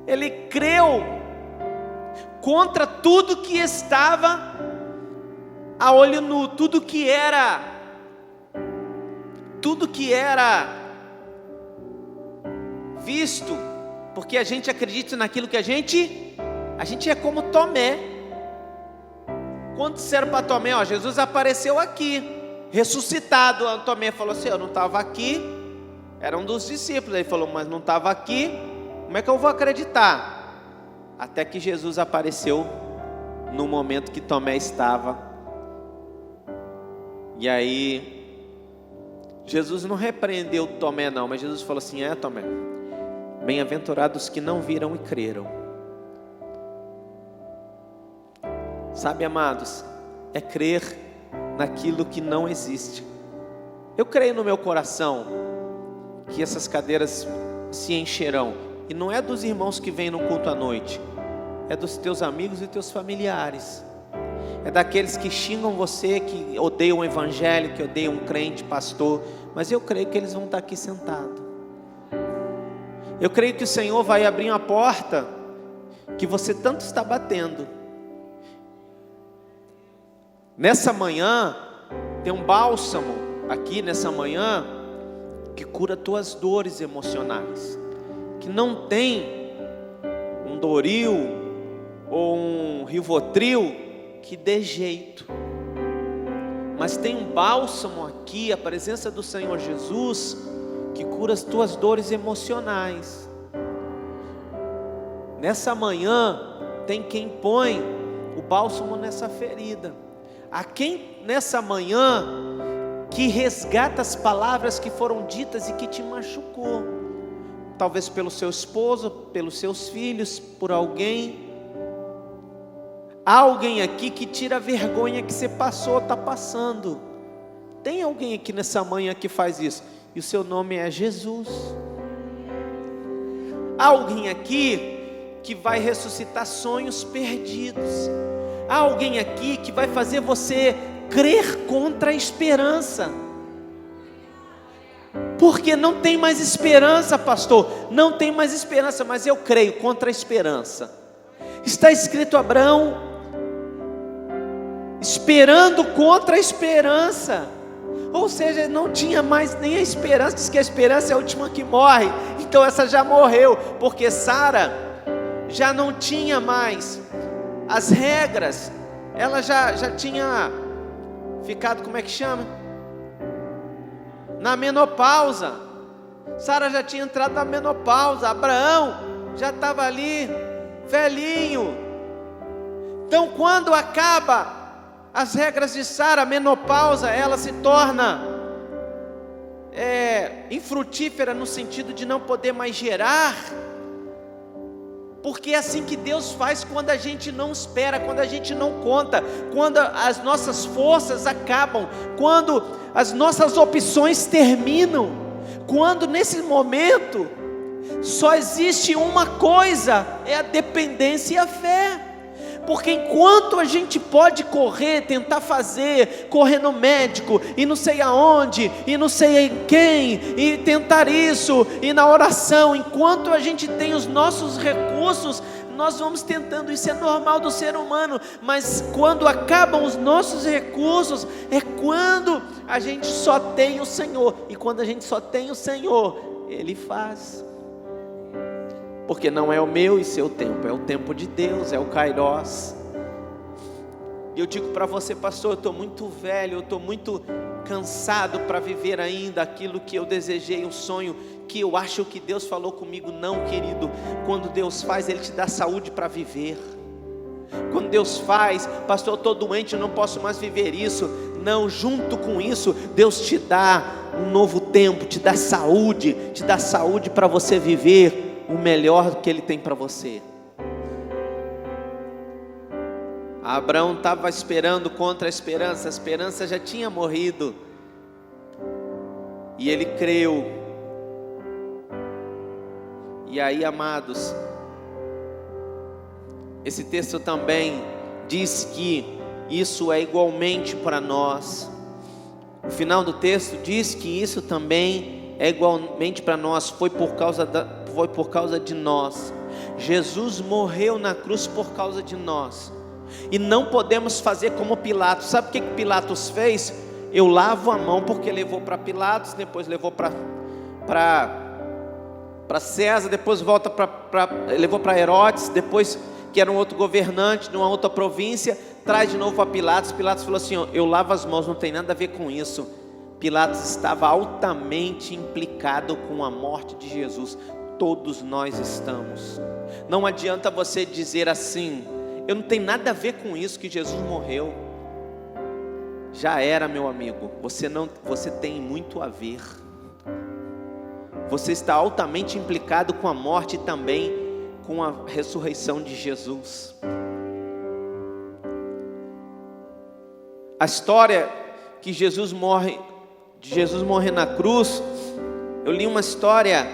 Ele creu contra tudo que estava a olho nu, tudo que era visto, porque a gente acredita naquilo que a gente é como Tomé. Quando disseram para Tomé: ó, Jesus apareceu aqui, ressuscitado. Tomé falou assim: eu não estava aqui. Era um dos discípulos. Ele falou: mas não estava aqui, como é que eu vou acreditar? Até que Jesus apareceu no momento que Tomé estava. E aí Jesus não repreendeu Tomé não, mas Jesus falou assim: Tomé, bem-aventurados que não viram e creram. Sabe, amados, é crer naquilo que não existe. Eu creio no meu coração que essas cadeiras se encherão, e não é dos irmãos que vêm no culto à noite, é dos teus amigos e teus familiares, é daqueles que xingam você, que odeiam o evangelho, que odeiam um crente, pastor, mas eu creio que eles vão estar aqui sentados. Eu creio que o Senhor vai abrir uma porta que você tanto está batendo. Nessa manhã, tem um bálsamo aqui nessa manhã, que cura tuas dores emocionais, que não tem um Doril ou um Rivotril que dê jeito, mas tem um bálsamo aqui, a presença do Senhor Jesus, que cura as tuas dores emocionais. Nessa manhã, tem quem põe o bálsamo nessa ferida. Há quem nessa manhã que resgata as palavras que foram ditas e que te machucou, talvez pelo seu esposo, pelos seus filhos, por alguém. Há alguém aqui que tira a vergonha que você passou, está passando, Tem alguém aqui nessa manhã que faz isso, e o seu nome é Jesus. Há alguém aqui que vai ressuscitar sonhos perdidos. Há alguém aqui que vai fazer você crer contra a esperança. Porque não tem mais esperança, pastor. Não tem mais esperança, mas eu creio contra a esperança. Está escrito Abraão esperando contra a esperança. Ou seja, não tinha mais nem a esperança. Diz que a esperança é a última que morre. Então essa já morreu, porque Sara já não tinha mais as regras. Ela já tinha ficado, como é que chama? Na menopausa. Sara já tinha entrado na menopausa. Abraão já estava ali, velhinho. Então quando acaba as regras de Sara, a menopausa, ela se torna infrutífera no sentido de não poder mais gerar. Porque é assim que Deus faz quando a gente não espera, quando a gente não conta, quando as nossas forças acabam, quando as nossas opções terminam, quando nesse momento só existe uma coisa, é a dependência e a fé. Porque enquanto a gente pode correr, tentar fazer, correr no médico, e não sei aonde, e não sei em quem, e tentar isso, e na oração, enquanto a gente tem os nossos recursos, nós vamos tentando, isso é normal do ser humano, mas quando acabam os nossos recursos, é quando a gente só tem o Senhor, e quando a gente só tem o Senhor, Ele faz. Porque não é o meu e seu tempo, é o tempo de Deus, é o Kairos. E eu digo para você, pastor, eu estou muito velho, eu estou muito cansado para viver ainda aquilo que eu desejei, um sonho, que eu acho que Deus falou comigo. Não, querido, quando Deus faz, Ele te dá saúde para viver. Quando Deus faz, pastor, eu estou doente, eu não posso mais viver isso. Não, junto com isso, Deus te dá um novo tempo, te dá saúde para você viver o melhor que Ele tem para você. Abraão estava esperando contra a esperança já tinha morrido, e ele creu. E aí, amados, esse texto também diz que isso é igualmente para nós. O final do texto diz que isso também é igualmente para nós, foi por causa de nós. Jesus morreu na cruz por causa de nós. E não podemos fazer como Pilatos. Sabe o que Pilatos fez? Eu lavo a mão, porque levou para Pilatos, depois levou para César, depois levou para Herodes, depois que era um outro governante de uma outra província, traz de novo para Pilatos. Pilatos falou assim: eu lavo as mãos, não tem nada a ver com isso. Pilatos estava altamente implicado com a morte de Jesus. Todos nós estamos. Não adianta você dizer assim: eu não tenho nada a ver com isso, que Jesus morreu. Já era, meu amigo. Você tem muito a ver. Você está altamente implicado com a morte e também com a ressurreição de Jesus. A história que Jesus morre na cruz, eu li uma história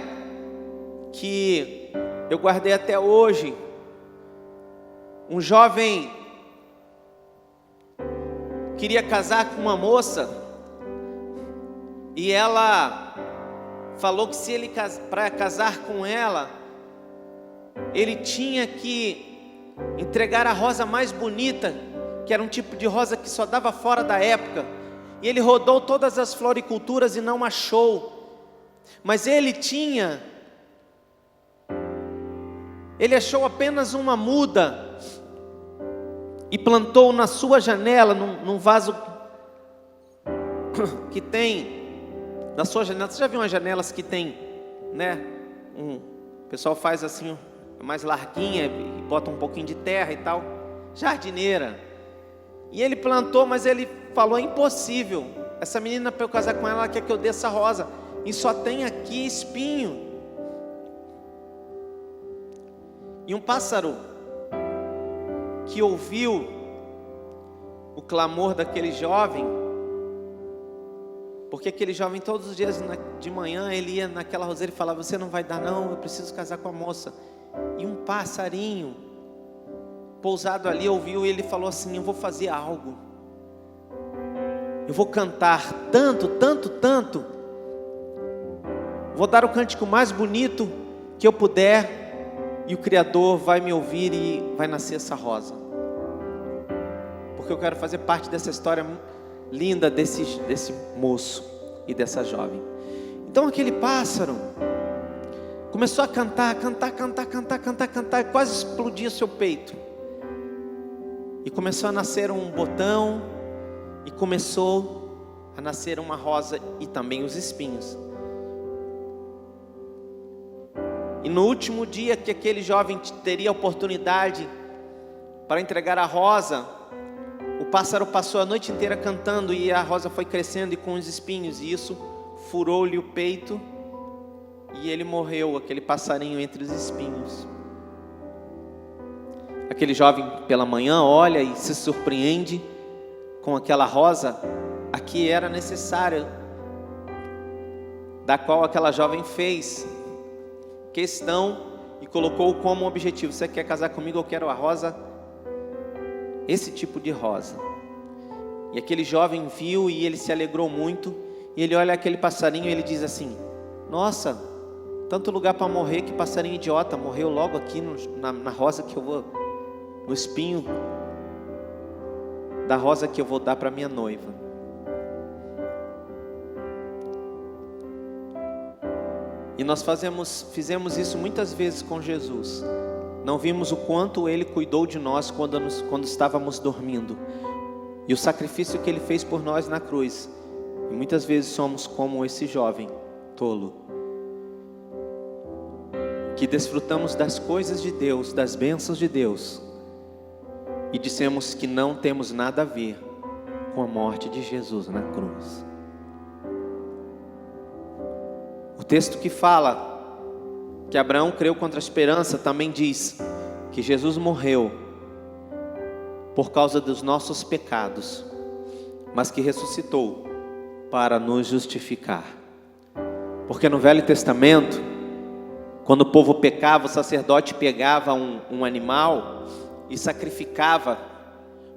que eu guardei até hoje. Um jovem queria casar com uma moça, e ela falou que se ele para casar com ela, ele tinha que entregar a rosa mais bonita, que era um tipo de rosa que só dava fora da época. E ele rodou todas as floriculturas e não achou. Mas ele achou apenas uma muda e plantou na sua janela, num vaso que tem na sua janela. Você já viu umas janelas que tem, né? O pessoal faz assim, mais larguinha, e bota um pouquinho de terra e tal. Jardineira. E ele plantou, mas ele falou: é impossível. Essa menina, para eu casar com ela, ela quer que eu dê essa rosa, e só tem aqui espinho. E um pássaro que ouviu o clamor daquele jovem Porque aquele jovem, todos os dias de manhã, ele ia naquela roseira e falava: você não vai dar não, eu preciso casar com a moça. E um passarinho pousado ali ouviu e ele falou assim: eu vou fazer algo, eu vou cantar tanto, tanto, tanto, vou dar o cântico mais bonito que eu puder, e o Criador vai me ouvir e vai nascer essa rosa. Porque eu quero fazer parte dessa história linda desse moço e dessa jovem. Então aquele pássaro começou a cantar, quase explodia seu peito. E começou a nascer um botão, e começou a nascer uma rosa e também os espinhos. E no último dia que aquele jovem teria a oportunidade para entregar a rosa, o pássaro passou a noite inteira cantando, e a rosa foi crescendo e com os espinhos, e isso furou-lhe o peito, e ele morreu, aquele passarinho entre os espinhos. Aquele jovem pela manhã olha e se surpreende com aquela rosa, a que era necessária, da qual aquela jovem fez questão e colocou como objetivo: você quer casar comigo? Eu quero a rosa, esse tipo de rosa. E aquele jovem viu e ele se alegrou muito, e ele olha aquele passarinho e ele diz assim: nossa, tanto lugar para morrer, que passarinho idiota, morreu logo aqui na rosa que eu vou, no espinho da rosa que eu vou dar para minha noiva. E nós fizemos isso muitas vezes com Jesus. Não vimos o quanto Ele cuidou de nós quando estávamos dormindo, e o sacrifício que Ele fez por nós na cruz. E muitas vezes somos como esse jovem tolo, que desfrutamos das coisas de Deus, das bênçãos de Deus, e dissemos que não temos nada a ver com a morte de Jesus na cruz. O texto que fala que Abraão creu contra a esperança também diz que Jesus morreu por causa dos nossos pecados, mas que ressuscitou para nos justificar. Porque no Velho Testamento, quando o povo pecava, o sacerdote pegava um animal e sacrificava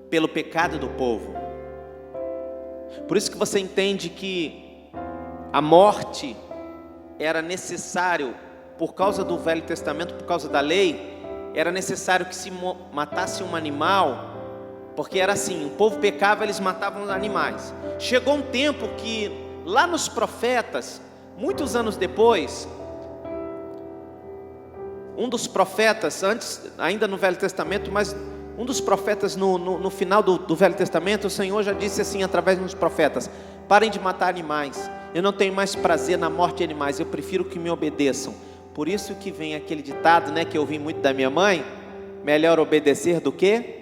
pelo pecado do povo. Por isso que você entende que a morte era necessário, por causa do Velho Testamento, por causa da lei, era necessário que se matasse um animal, porque era assim, o povo pecava, eles matavam os animais. Chegou um tempo que lá nos profetas, muitos anos depois, um dos profetas, antes, ainda no Velho Testamento, mas um dos profetas no final do Velho Testamento, o Senhor já disse assim através dos profetas: parem de matar animais, eu não tenho mais prazer na morte de animais, eu prefiro que me obedeçam. Por isso que vem aquele ditado, que eu ouvi muito da minha mãe: melhor obedecer do que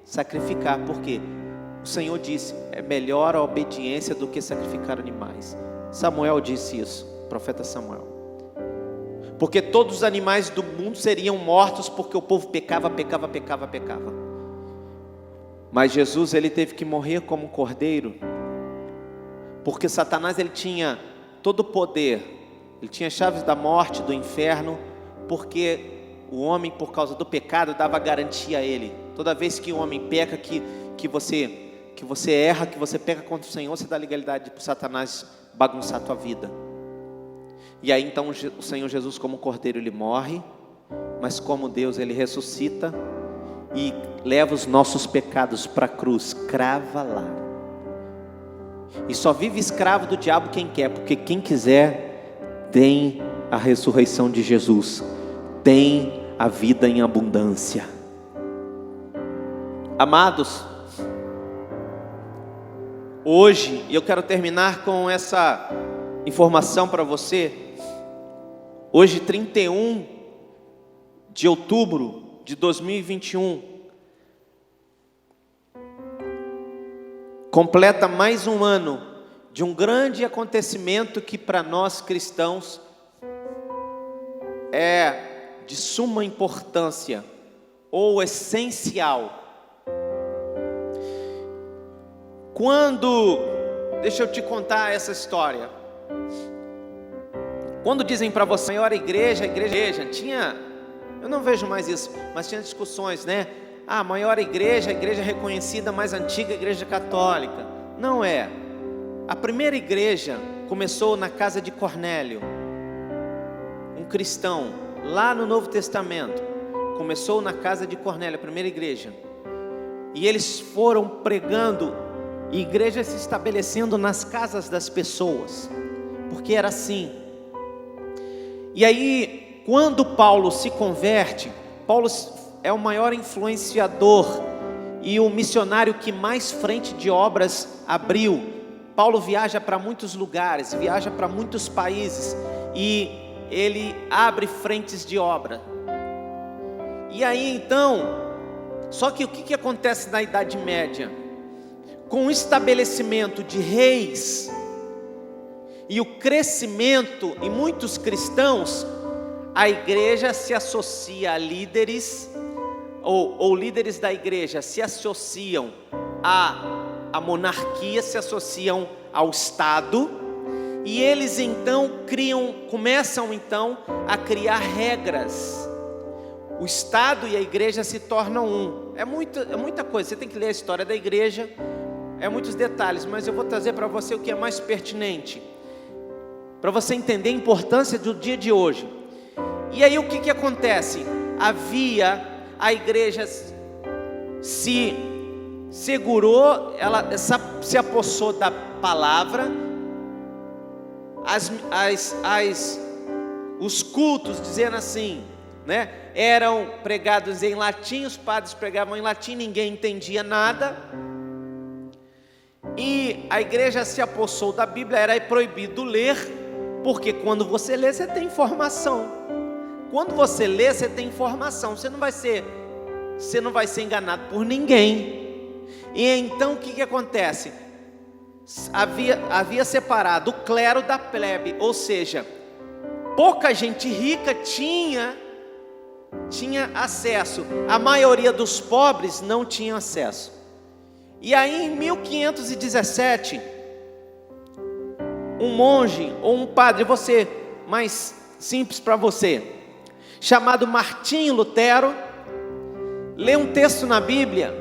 sacrificar. Por quê? O Senhor disse: é melhor a obediência do que sacrificar animais. Samuel disse isso, o profeta Samuel. Porque todos os animais do mundo seriam mortos, porque o povo pecava. Mas Jesus, ele teve que morrer como um cordeiro, porque Satanás, ele tinha todo o poder, ele tinha chaves da morte, do inferno, porque o homem, por causa do pecado, dava garantia a ele. Toda vez que o homem peca, que você erra, que você peca contra o Senhor, você dá legalidade para o Satanás bagunçar a tua vida. E aí então o Senhor Jesus, como cordeiro, ele morre, mas como Deus, ele ressuscita e leva os nossos pecados para a cruz, crava lá. E só vive escravo do diabo quem quer, porque quem quiser tem a ressurreição de Jesus, tem a vida em abundância. Amados, hoje eu quero terminar com essa informação para você. Hoje, 31 de outubro de 2021, completa mais um ano de um grande acontecimento que para nós cristãos é de suma importância ou essencial. Quando Deixa eu te contar essa história. Quando dizem para você, maior igreja, tinha, eu não vejo mais isso, mas tinha discussões, né? Ah, maior igreja, a igreja reconhecida, mais antiga, igreja católica. Não é. A primeira igreja começou na casa de Cornélio, um cristão, lá no Novo Testamento. Começou na casa de Cornélio, a primeira igreja. E eles foram pregando, e igreja se estabelecendo nas casas das pessoas, porque era assim. E aí, quando Paulo se converte, Paulo é o maior influenciador e o missionário que mais frente de obras abriu. Paulo viaja para muitos lugares, viaja para muitos países, e ele abre frentes de obra. E aí então, só que o que acontece na Idade Média? Com o estabelecimento de reis e o crescimento em muitos cristãos, a igreja se associa a líderes, ou líderes da igreja se associam à monarquia, se associam ao Estado, e eles então começam então a criar regras. O Estado e a igreja se tornam um. É muita coisa, você tem que ler a história da igreja, é muitos detalhes, mas eu vou trazer para você o que é mais pertinente, para você entender a importância do dia de hoje. E aí o que acontece? A igreja se segurou, ela se apossou da palavra, os cultos, dizendo assim, né, eram pregados em latim, os padres pregavam em latim, ninguém entendia nada, e a igreja se apossou da Bíblia, era proibido ler, porque quando você lê, você tem informação. Quando você lê, você tem informação, você não vai ser enganado por ninguém. E então o que acontece? Havia separado o clero da plebe, ou seja, pouca gente rica tinha acesso, a maioria dos pobres não tinha acesso. E aí em 1517, um monge ou um padre, mais simples para você, chamado Martinho Lutero, lê um texto na Bíblia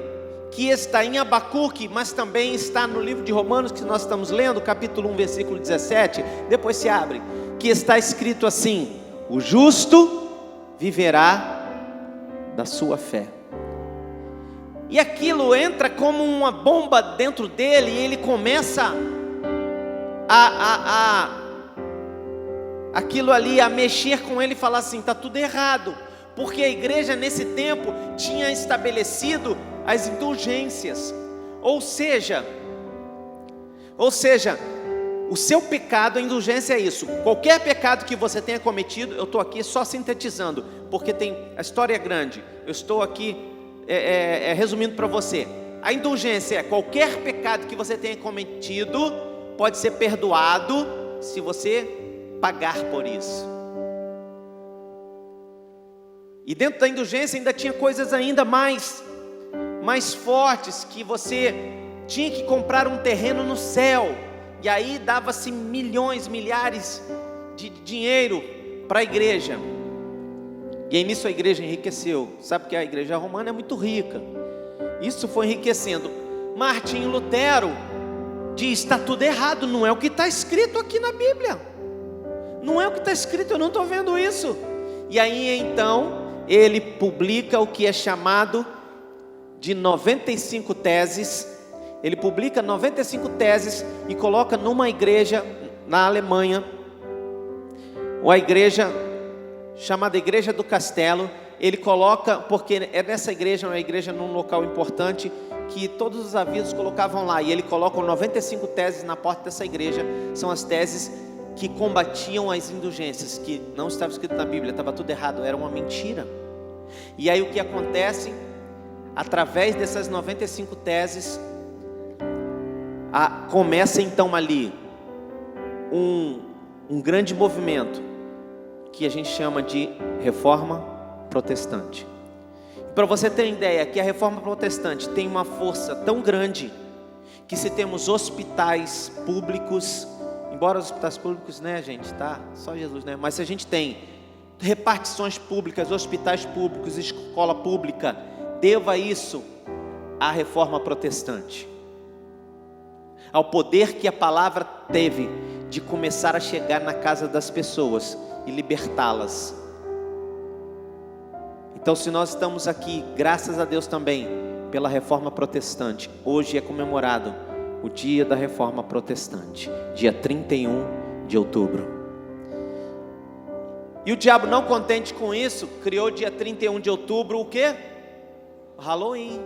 que está em Abacuque, mas também está no livro de Romanos, que nós estamos lendo, capítulo 1, versículo 17, depois se abre, que está escrito assim: o justo viverá da sua fé. E aquilo entra como uma bomba dentro dele, e ele começa aquilo ali a mexer com ele e falar assim: está tudo errado, porque a igreja nesse tempo tinha estabelecido as indulgências, ou seja, o seu pecado, a indulgência é isso, qualquer pecado que você tenha cometido, eu estou aqui só sintetizando, porque a história é grande, eu estou aqui resumindo para você. A indulgência é qualquer pecado que você tenha cometido, pode ser perdoado se você pagar por isso. E dentro da indulgência ainda tinha coisas ainda mais fortes, que você tinha que comprar um terreno no céu, e aí dava-se milhões, milhares de dinheiro para a igreja. E aí nisso a igreja enriqueceu. Sabe que a igreja romana é muito rica. Isso foi enriquecendo. Martinho Lutero diz: está tudo errado, não é o que está escrito aqui na Bíblia. Não é o que está escrito, eu não estou vendo isso. E aí então ele publica o que é chamado de 95 teses. Ele publica 95 teses e coloca numa igreja na Alemanha, uma igreja chamada Igreja do Castelo. Ele coloca, porque é nessa igreja, uma igreja num local importante, que todos os avisos colocavam lá, e ele coloca 95 teses na porta dessa igreja. São as teses que combatiam as indulgências, que não estava escrito na Bíblia, estava tudo errado, era uma mentira. E aí o que acontece? Através dessas 95 teses, começa então ali um grande movimento, que a gente chama de Reforma Protestante. Para você ter uma ideia, que a Reforma Protestante tem uma força tão grande, que se temos hospitais públicos, embora os hospitais públicos, né, gente, tá? Só Jesus, né? Mas se a gente tem repartições públicas, hospitais públicos, escola pública, deva isso à reforma protestante, ao poder que a palavra teve de começar a chegar na casa das pessoas e libertá-las. Então, se nós estamos aqui, graças a Deus também, pela reforma protestante, hoje é comemorado o dia da reforma protestante, dia 31 de outubro. E o diabo, não contente com isso, criou dia 31 de outubro o quê? Halloween.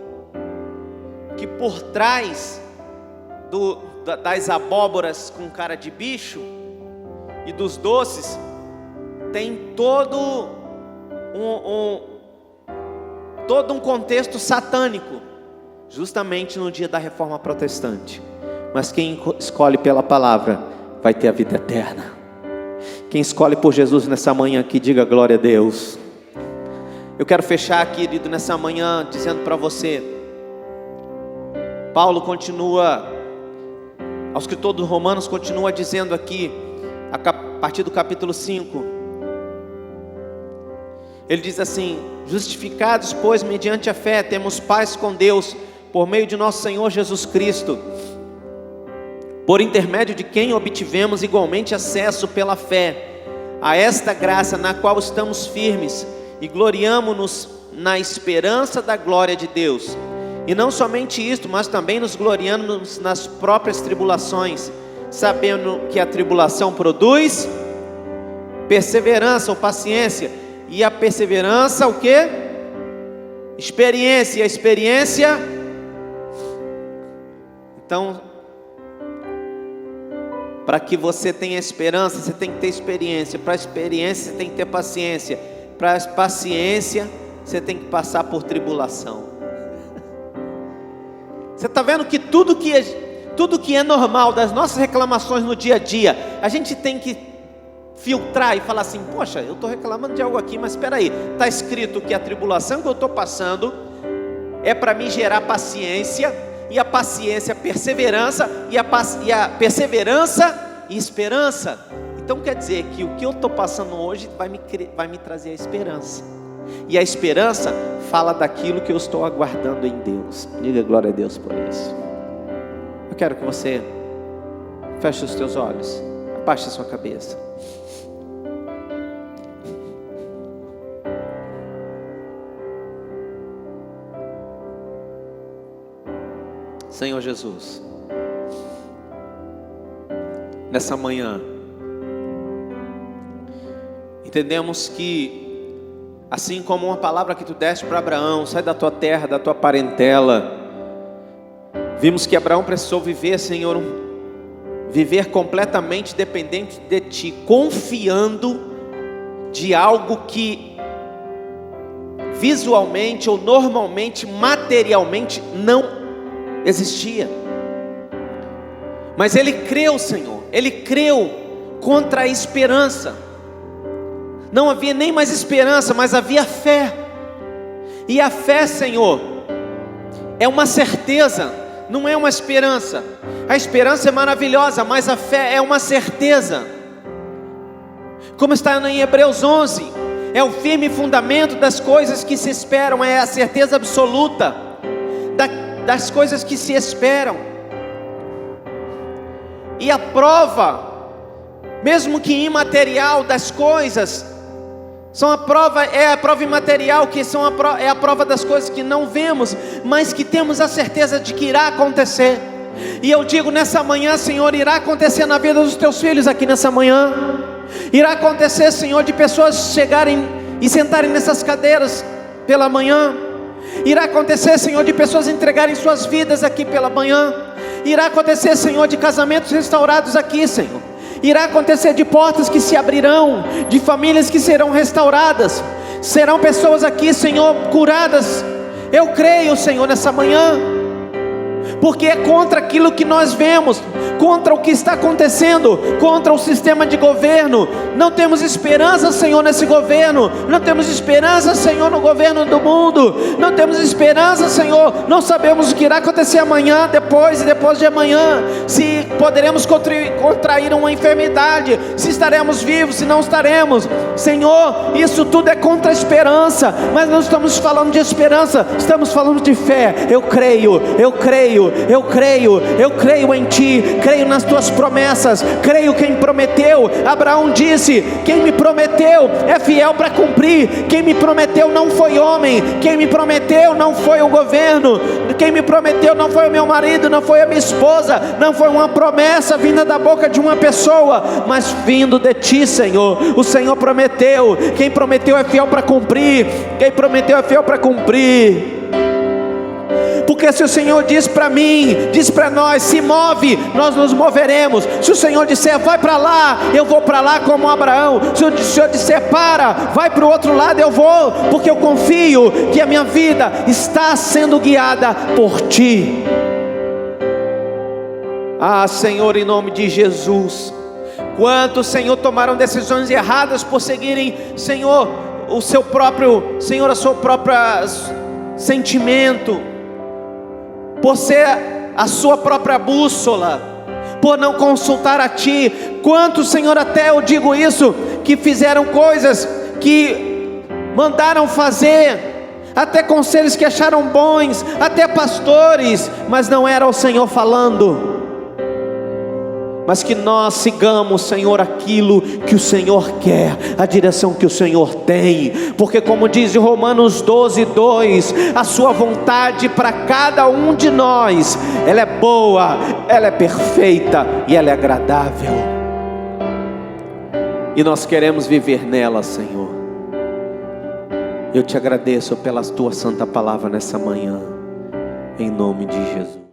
Que por trás das abóboras com cara de bicho e dos doces, tem todo um contexto satânico, justamente no dia da reforma protestante. Mas quem escolhe pela palavra vai ter a vida eterna. Quem escolhe por Jesus nessa manhã aqui, diga glória a Deus. Eu quero fechar, querido, nessa manhã dizendo para você, Paulo continua, ao escritor dos Romanos continua dizendo aqui, a partir do capítulo 5, ele diz assim: justificados, pois, mediante a fé, temos paz com Deus, por meio de nosso Senhor Jesus Cristo, por intermédio de quem obtivemos igualmente acesso pela fé a esta graça na qual estamos firmes e gloriamo-nos na esperança da glória de Deus. E não somente isto, mas também nos gloriamos nas próprias tribulações, sabendo que a tribulação produz perseverança ou paciência, e a perseverança o quê? Experiência, e a experiência, então, para que você tenha esperança, você tem que ter experiência. Para a experiência, você tem que ter paciência. Para a paciência, você tem que passar por tribulação. Você está vendo que tudo que é normal, das nossas reclamações no dia a dia, a gente tem que filtrar e falar assim: poxa, eu estou reclamando de algo aqui, mas espera aí, está escrito que a tribulação que eu estou passando é para me gerar paciência, e a paciência perseverança, e a perseverança e esperança. Então quer dizer que o que eu estou passando hoje vai me trazer a esperança, e a esperança fala daquilo que eu estou aguardando em Deus. Diga glória a Deus por isso. Eu quero que você feche os teus olhos, abaixe a sua cabeça. Senhor Jesus, nessa manhã, entendemos que, assim como uma palavra que tu deste para Abraão, sai da tua terra, da tua parentela, vimos que Abraão precisou viver, Senhor, viver completamente dependente de Ti, confiando de algo que visualmente ou normalmente, materialmente não existia. Mas ele creu, Senhor, ele creu contra a esperança. Não havia nem mais esperança, mas havia fé. E a fé, Senhor, é uma certeza, não é uma esperança. A esperança é maravilhosa, mas a fé é uma certeza. Como está em Hebreus 11, é o firme fundamento das coisas que se esperam, é a certeza absoluta das coisas que se esperam. E a prova, mesmo que imaterial das coisas, é a prova imaterial, que é a prova das coisas que não vemos, mas que temos a certeza de que irá acontecer. E eu digo nessa manhã, Senhor, irá acontecer na vida dos teus filhos aqui nessa manhã. Irá acontecer, Senhor, de pessoas chegarem e sentarem nessas cadeiras pela manhã. Irá acontecer, Senhor, de pessoas entregarem suas vidas aqui pela manhã. Irá acontecer, Senhor, de casamentos restaurados aqui, Senhor. Irá acontecer de portas que se abrirão, de famílias que serão restauradas. Serão pessoas aqui, Senhor, curadas. Eu creio, Senhor, nessa manhã, porque é contra aquilo que nós vemos, contra o que está acontecendo, contra o sistema de governo. Não temos esperança, Senhor, nesse governo. Não temos esperança, Senhor, no governo do mundo. Não temos esperança, Senhor. Não sabemos o que irá acontecer amanhã, depois e depois de amanhã. Se poderemos contrair uma enfermidade, se estaremos vivos, se não estaremos. Senhor, isso tudo é contra a esperança. Mas não estamos falando de esperança, estamos falando de fé. Eu creio, eu creio, eu creio, eu creio em Ti, creio nas Tuas promessas, creio quem prometeu. Abraão disse: quem me prometeu é fiel para cumprir. Quem me prometeu não foi homem, quem me prometeu não foi o governo, quem me prometeu não foi o meu marido, não foi a minha esposa, não foi uma promessa vinda da boca de uma pessoa, mas vindo de Ti, Senhor. O Senhor prometeu, quem prometeu é fiel para cumprir, quem prometeu é fiel para cumprir. Porque se o Senhor diz para mim, diz para nós, se move, nós nos moveremos. Se o Senhor disser vai para lá, eu vou para lá como Abraão. Se o Senhor disser para, vai para o outro lado, eu vou, porque eu confio que a minha vida está sendo guiada por Ti. Ah, Senhor, em nome de Jesus, quantos, Senhor, tomaram decisões erradas por seguirem, Senhor, o seu próprio, Senhor, a sua própria sentimento, por ser a sua própria bússola, por não consultar a Ti. Quantos, Senhor, até eu digo isso, que fizeram coisas que mandaram fazer, até conselhos que acharam bons, até pastores, mas não era o Senhor falando. Mas que nós sigamos, Senhor, aquilo que o Senhor quer, a direção que o Senhor tem. Porque como diz em Romanos 12:2, a sua vontade para cada um de nós, ela é boa, ela é perfeita e ela é agradável. E nós queremos viver nela, Senhor. Eu te agradeço pela tua santa palavra nessa manhã, em nome de Jesus.